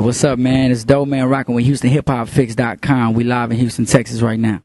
What's up, man? It's Doeman rocking with HoustonHipHopFix.com. We live in Houston, Texas right now.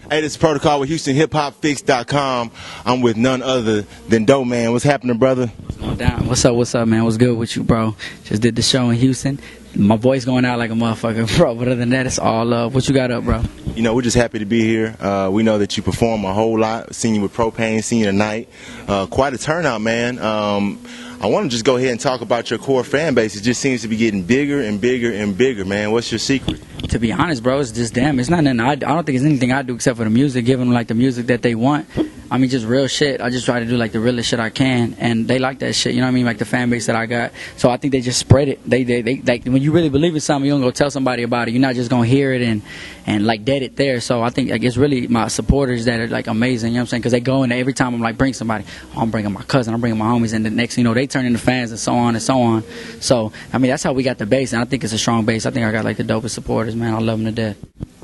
Hey, this is Protocol with HoustonHipHopFix.com. I'm with none other than Doeman. What's happening, brother? No doubt. What's up, man? What's good with you, bro? Just did the show in Houston. My voice going out like a motherfucker, bro. But other than that, it's all love. What you got up, bro? You know, we're just happy to be here. We know that you perform a whole lot. Seen you with Propane, seen you tonight. Quite a turnout, man. I want to just go ahead and talk about your core fan base. It just seems to be getting bigger and bigger and bigger, man. What's your secret? To be honest, bro, it's just them. It's not nothing. I don't think it's anything I do except for the music, give them like the music that they want. I mean, just real shit. I just try to do like the realest shit I can, and they like that shit. You know what I mean? Like the fan base that I got. So I think they just spread it. They like when you really believe in something, you don't go tell somebody about it. You're not just gonna hear it and like dead it there. So I think like it's really my supporters that are like amazing. You know what I'm saying? Because they go in there every time I'm like bring somebody. Oh, I'm bringing my cousin. I'm bringing my homies, and the next thing you know they turn into fans and so on and so on. So I mean that's how we got the base, and I think it's a strong base. I think I got like the dopest supporters, man. I love them to death.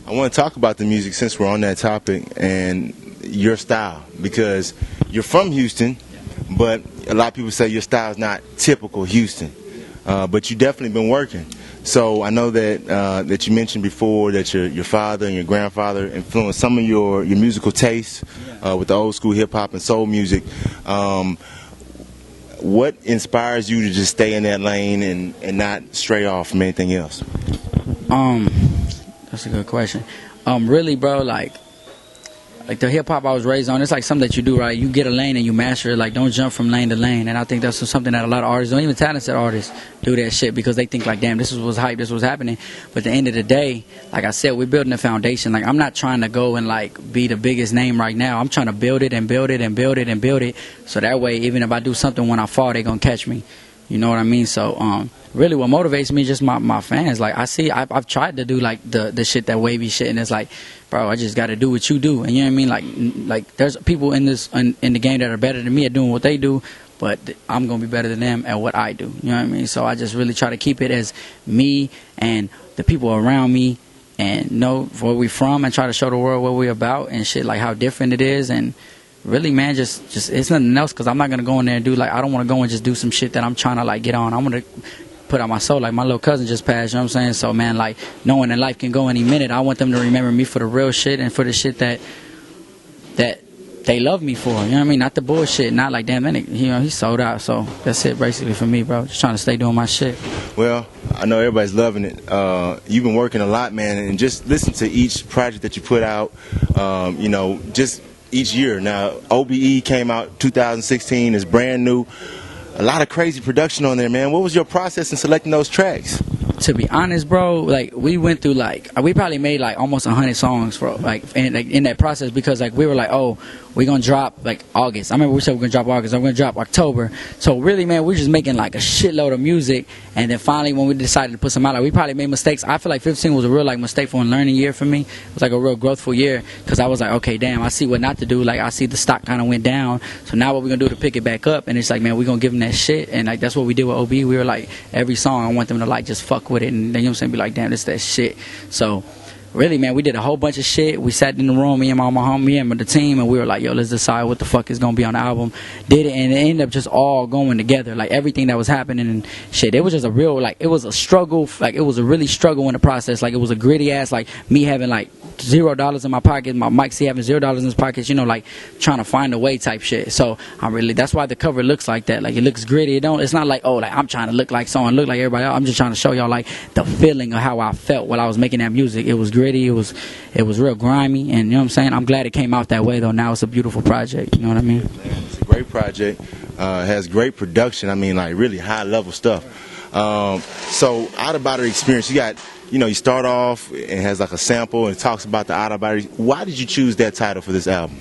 I want to talk about the music since we're on that topic and your style, because you're from Houston, but a lot of people say your style is not typical Houston, but you definitely been working. So I know that you mentioned before that your father and your grandfather influenced some of your musical tastes with the old school hip hop and soul music. What inspires you to just stay in that lane and not stray off from anything else? That's a good question. Really, bro, like the hip hop I was raised on, it's like something that you do, right? You get a lane and you master it. Like, don't jump from lane to lane. And I think that's something that a lot of artists, don't even talented artists, do that shit because they think like, damn, this was hype, this was happening. But at the end of the day, like I said, we're building a foundation. Like, I'm not trying to go and like be the biggest name right now. I'm trying to build it and build it and build it and build it. So that way, even if I do something when I fall, they gonna catch me. You know what I mean? So, really what motivates me is just my fans. Like, I've tried to do like the shit, that wavy shit, and it's like, bro, I just got to do what you do. And you know what I mean? Like there's people in the game that are better than me at doing what they do, but I'm going to be better than them at what I do. You know what I mean? So I just really try to keep it as me and the people around me and know where we from and try to show the world what we're about and shit, like how different it is. And really, man, just it's nothing else, because I'm not going to go in there and do like, I don't want to go and just do some shit that I'm trying to like get on. I'm going to put out my soul. Like my little cousin just passed, you know what I'm saying? So, man, like knowing that life can go any minute, I want them to remember me for the real shit and for the shit that they love me for. You know what I mean? Not the bullshit. Not like, damn, man, he sold out. So that's it basically for me, bro. Just trying to stay doing my shit. Well, I know everybody's loving it. You've been working a lot, man, and just listen to each project that you put out, you know, just each year. Now, OBE came out 2016, is brand new. A lot of crazy production on there, man. What was your process in selecting those tracks? To be honest, bro, like we went through like we probably made like almost 100 songs for like in that process, because like we were like, oh, we're gonna drop like August. I remember we said we're gonna drop August. I'm gonna drop October. So really, man, we're just making like a shitload of music, and then finally when we decided to put some out, like we probably made mistakes. I feel like 15 was a real like mistake-ful and learning year for me. It was like a real growthful year, because I was like, okay, damn, I see what not to do. Like I see the stock kind of went down. So now what we're gonna do to pick it back up? And it's like, man, we're gonna give them that shit, and like that's what we did with OB. We were like, every song I want them to like just fuck with it, and then, you know what I'm saying, be like, damn, this that shit. So really, man, we did a whole bunch of shit. We sat in the room, me and my homie and the team, and we were like, yo, let's decide what the fuck is gonna be on the album. Did it, and it ended up just all going together, like everything that was happening and shit. It was just a real, like, it was a struggle, like it was a really struggle in the process. Like it was a gritty ass, like me having like $0 in my pocket, my Mike C having $0 in his pockets, you know, like trying to find a way type shit. So that's why the cover looks like that. Like it looks gritty. It's not like, oh, like I'm trying to look like someone, look like everybody else. I'm just trying to show y'all like the feeling of how I felt while I was making that music. It was gritty. It was real grimy, and you know what I'm saying? I'm glad it came out that way though. Now it's a beautiful project. You know what I mean? It's a great project. Has great production. I mean, like really high level stuff. So out of body experience, you got, you know, you start off, it has like a sample and it talks about the out of body. Why did you choose that title for this album?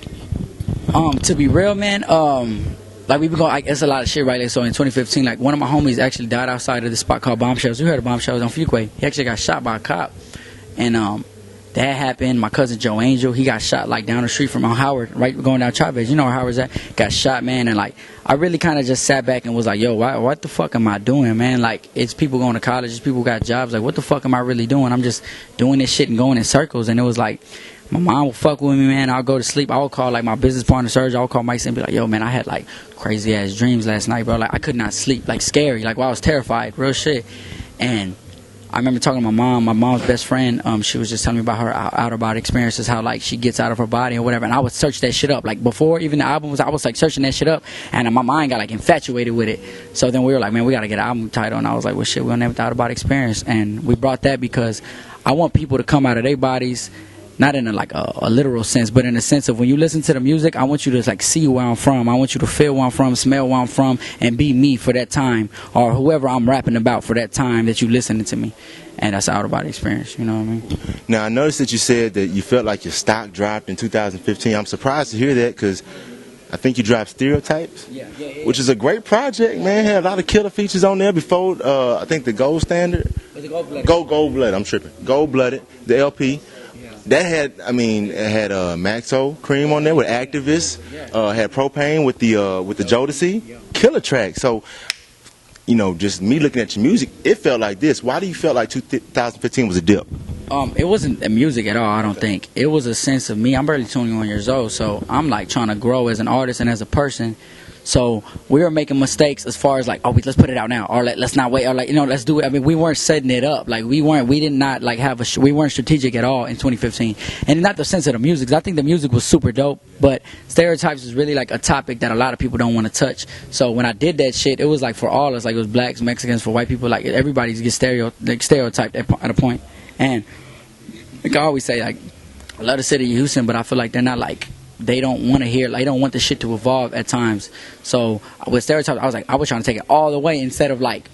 To be real, man, like we've been going, like, it's a lot of shit right there. So in 2015, like one of my homies actually died outside of this spot called Bombshells. You heard of Bombshells on Fuquay? He actually got shot by a cop, and that happened. My cousin Joe Angel, he got shot like down the street from Howard, right going down Chavez. You know where Howard's at? Got shot, man. And like I really kind of just sat back and was like, yo, what the fuck am I doing, man? Like it's people going to college, it's people got jobs. Like what the fuck am I really doing? I'm just doing this shit and going in circles. And it was like my mom would fuck with me, man. I'll go to sleep. I would call like my business partner Serge. I would call Mike and be like, yo, man, I had like crazy ass dreams last night, bro. Like I could not sleep, like scary, like I was terrified, real shit. And I remember talking to my mom's best friend. She was just telling me about her out of body experiences, how like she gets out of her body or whatever. And I would search that shit up. Like before even the album was, I was like searching that shit up, and my mind got like infatuated with it. So then we were like, man, we gotta get an album title. And I was like, well, shit, we're gonna name it the Out of Body Experience. And we brought that because I want people to come out of their bodies, not in a literal sense, but in a sense of when you listen to the music, I want you to like see where I'm from. I want you to feel where I'm from, smell where I'm from, and be me for that time, or whoever I'm rapping about for that time that you listening to me. And that's Out of Body Experience, you know what I mean? Now, I noticed that you said that you felt like your stock dropped in 2015. I'm surprised to hear that because I think you dropped Stereotypes, which is a great project, man. Had a lot of killer features on there before, I think the Gold Standard. Was it Gold-Blooded? Gold-Blooded, I'm tripping. Gold-Blooded, the LP. That had, it had Maxo Cream on there with Activists, had Propane with the Jodeci, killer track. So, you know, just me looking at your music, it felt like this. Why do you feel like 2015 was a dip? It wasn't the music at all, I don't think. It was a sense of me. I'm barely 21 years old, so I'm like trying to grow as an artist and as a person. So we were making mistakes as far as like, oh, let's put it out now, or let's not wait, or like, you know, let's do it. I mean, we weren't setting it up. Like we did not like we weren't strategic at all in 2015. And not the sense of the music, 'cause I think the music was super dope, but Stereotypes is really like a topic that a lot of people don't want to touch. So when I did that shit, it was like for all us, like it was blacks, Mexicans, for white people, like everybody gets stereotyped at a point. And like I always say, like I love the city of Houston, but I feel like they're not like, they don't want to hear, like, they don't want the shit to evolve at times. So with Stereotypes, I was trying to take it all the way instead of like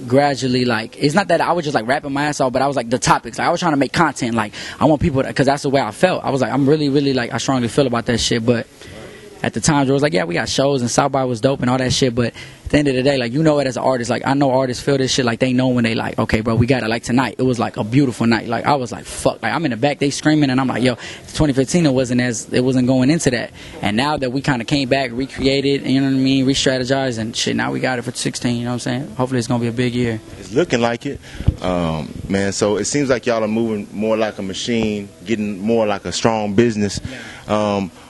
gradually, like, it's not that I was just like rapping my ass off, but I was like the topics, like I was trying to make content, like I want people to, because that's the way I felt. I was like, I'm really like, I strongly feel about that shit. But at the time, it was like, yeah, we got shows and South by was dope and all that shit, but at the end of the day, like, you know it as an artist, like I know artists feel this shit, like they know when they like, okay, bro, we got it. Like tonight, it was like a beautiful night. Like I was like, fuck, like I'm in the back, they screaming, and I'm like, yo, 2015 it wasn't going into that. And now that we kind of came back, recreated, you know what I mean, re-strategized and shit, now we got it for 16, you know what I'm saying? Hopefully it's gonna be a big year. It's looking like it, man. So it seems like y'all are moving more like a machine, getting more like a strong business.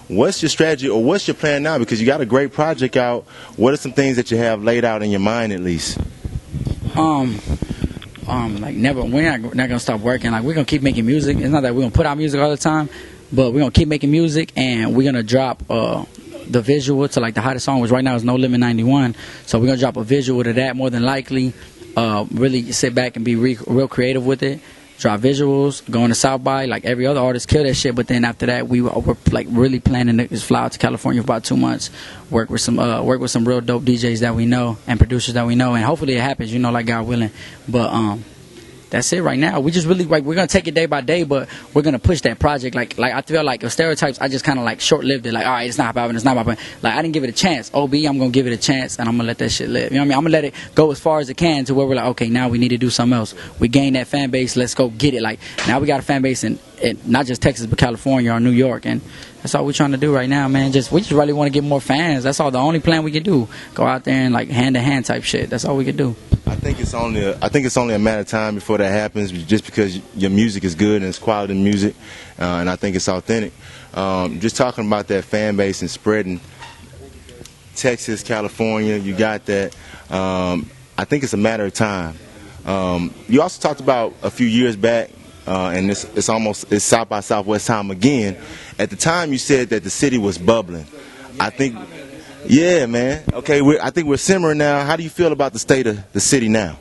What's your strategy, or what's your plan now? Because you got a great project out. What are some things that you have laid out in your mind, at least? Like never. We're not gonna stop working. Like we're gonna keep making music. It's not that we're gonna put out music all the time, but we're gonna keep making music, and we're gonna drop the visual to like the hottest song, which right now is No Limit 91. So we're gonna drop a visual to that more than likely. Really sit back and be real creative with it. Drop visuals, going to South by, like every other artist, kill that shit. But then after that, we're like really planning to just fly out to California for about 2 months, work with some real dope DJs that we know and producers that we know, and hopefully it happens, you know, like God willing. But that's it right now. We just really like, we're gonna take it day by day, but we're gonna push that project. Like I feel like with Stereotypes, I just kind of like short-lived it. Like, all right, it's not popping, it's not popping. Like I didn't give it a chance. OB, I'm gonna give it a chance, and I'm gonna let that shit live. You know what I mean? I'm gonna let it go as far as it can to where we're like, okay, now we need to do something else. We gained that fan base. Let's go get it. Like now we got a fan base in not just Texas, but California or New York, and that's all we're trying to do right now, man. We just really want to get more fans. That's all. The only plan we can do. Go out there and like hand-to-hand type shit. That's all we can do. I think it's only a matter of time before that happens, just because your music is good and it's quality music, and I think it's authentic. Just talking about that fan base and spreading Texas, California, you got that. I think it's a matter of time. You also talked about a few years back, and it's South by Southwest time again. At the time, you said that the city was bubbling. I think. Yeah, man. Okay, I think we're simmering now. How do you feel about the state of the city now?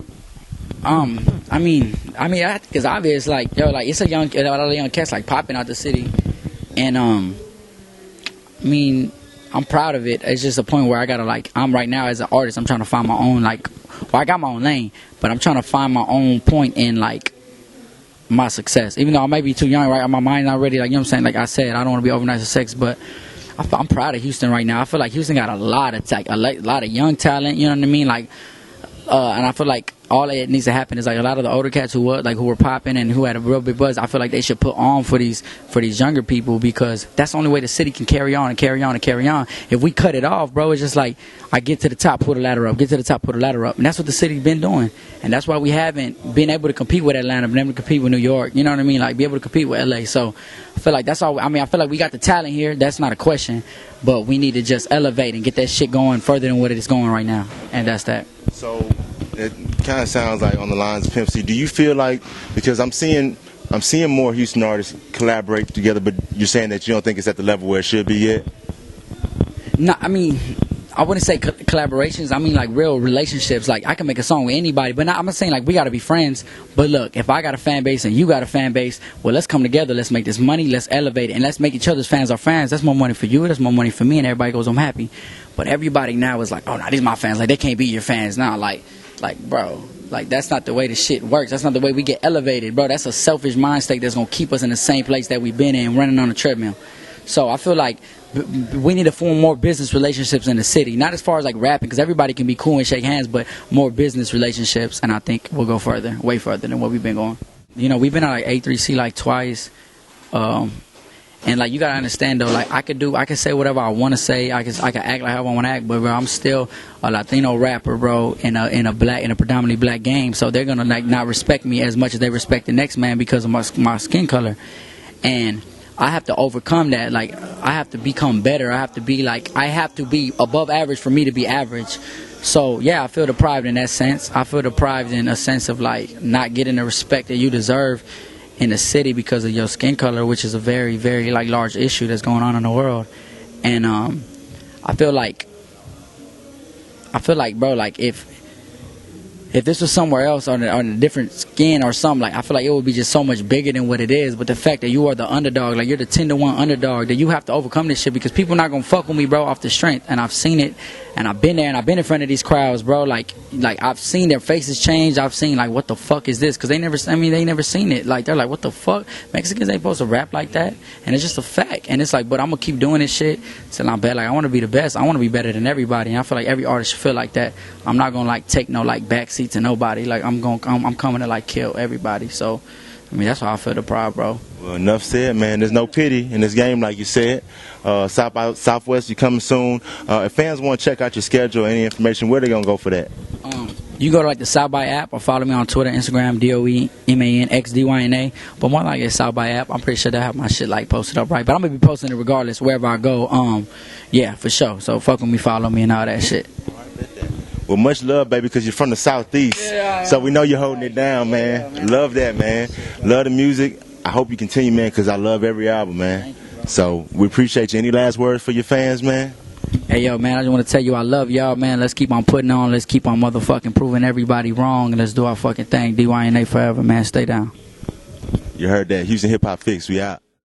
I mean, because obvious, like, yo, like it's a lot of young cats like popping out the city, and I mean, I'm proud of it. It's just a point where I gotta like, I'm right now as an artist, I'm trying to find my own like, well, I got my own lane, but I'm trying to find my own point in like my success. Even though I might be too young, right? My mind's not ready. Like, you know what I'm saying? Like I said, I don't want to be overnight success, but I'm proud of Houston right now. I feel like Houston got a lot of young talent, you know what I mean? Like, and I feel like all that needs to happen is like a lot of the older cats who were popping and who had a real big buzz. I feel like they should put on for these younger people, because that's the only way the city can carry on and carry on and carry on. If we cut it off, bro, it's just like I get to the top, pull the ladder up, get to the top, pull the ladder up, and that's what the city's been doing. And that's why we haven't been able to compete with Atlanta, been able to compete with New York. You know what I mean? Like be able to compete with LA. So I feel like that's all. I mean, I feel like we got the talent here. That's not a question, but we need to just elevate and get that shit going further than what it is going right now. And that's that. So it kind of sounds like on the lines of Pimp C. Do you feel like, because I'm seeing more Houston artists collaborate together, but you're saying that you don't think it's at the level where it should be yet? No, I mean, I wouldn't say collaborations. I mean like real relationships. Like I can make a song with anybody, but I'm not saying like we got to be friends. But look, if I got a fan base and you got a fan base, well, let's come together. Let's make this money. Let's elevate it, and let's make each other's fans our fans. That's more money for you. That's more money for me, and everybody goes home happy. But everybody now is like, oh, no, these my fans. Like they can't be your fans now. Like bro, like that's not the way the shit works. That's not the way we get elevated, bro. That's a selfish mind state that's gonna keep us in the same place that we've been in, running on a treadmill. So I feel like we need to form more business relationships in the city. Not as far as like rapping, because everybody can be cool and shake hands, but more business relationships. And I think we'll go further, way further than what we've been going. You know, we've been at like A3C like twice. And like you gotta understand though, like I could say whatever I want to say. I can act like how I want to act, but bro, I'm still a Latino rapper, bro, in a predominantly black game. So they're gonna like not respect me as much as they respect the next man because of my skin color. And I have to overcome that. Like I have to become better. I have to be above average for me to be average. So yeah, I feel deprived in that sense. I feel deprived in a sense of like not getting the respect that you deserve in the city because of your skin color, which is a very, very like large issue that's going on in the world. And I feel like bro, like if this was somewhere else on a different skin or something, like I feel like it would be just so much bigger than what it is. But the fact that you are the underdog, like you're the 10-1 underdog, that you have to overcome this shit because people are not gonna fuck with me, bro, off the strength. And I've seen it, and I've been there, and I've been in front of these crowds, bro. Like I've seen their faces change. I've seen like, what the fuck is this? Because they never seen it. Like they're like, what the fuck? Mexicans ain't supposed to rap like that. And it's just a fact. And it's like, but I'm gonna keep doing this shit till I'm bad. Like I want to be the best. I want to be better than everybody. And I feel like every artist should feel like that. I'm not gonna like take no like backseat to nobody. Like I'm coming to like kill everybody. So I mean that's how I feel deprived, bro. Well, enough said, man. There's no pity in this game, like you said. Southwest, you coming soon. If fans want to check out your schedule, any information, where they gonna go for that? You go to like the South by app or follow me on Twitter, Instagram, DOEMANXDYNA. But more like it's South by app. I'm pretty sure they have my shit like posted up right. But I'm gonna be posting it regardless wherever I go. Yeah, for sure. So fuck with me, follow me, and all that shit. Well, much love, baby, because you're from the Southeast. Yeah, so we know you're holding it down, man. Yeah, man. Love that, man. Love the music. I hope you continue, man, because I love every album, man. You, so we appreciate you. Any last words for your fans, man? Hey, yo, man, I just want to tell you I love y'all, man. Let's keep on putting on. Let's keep on motherfucking proving everybody wrong. And let's do our fucking thing. DYNA forever, man. Stay down. You heard that. Houston Hip Hop Fix. We out.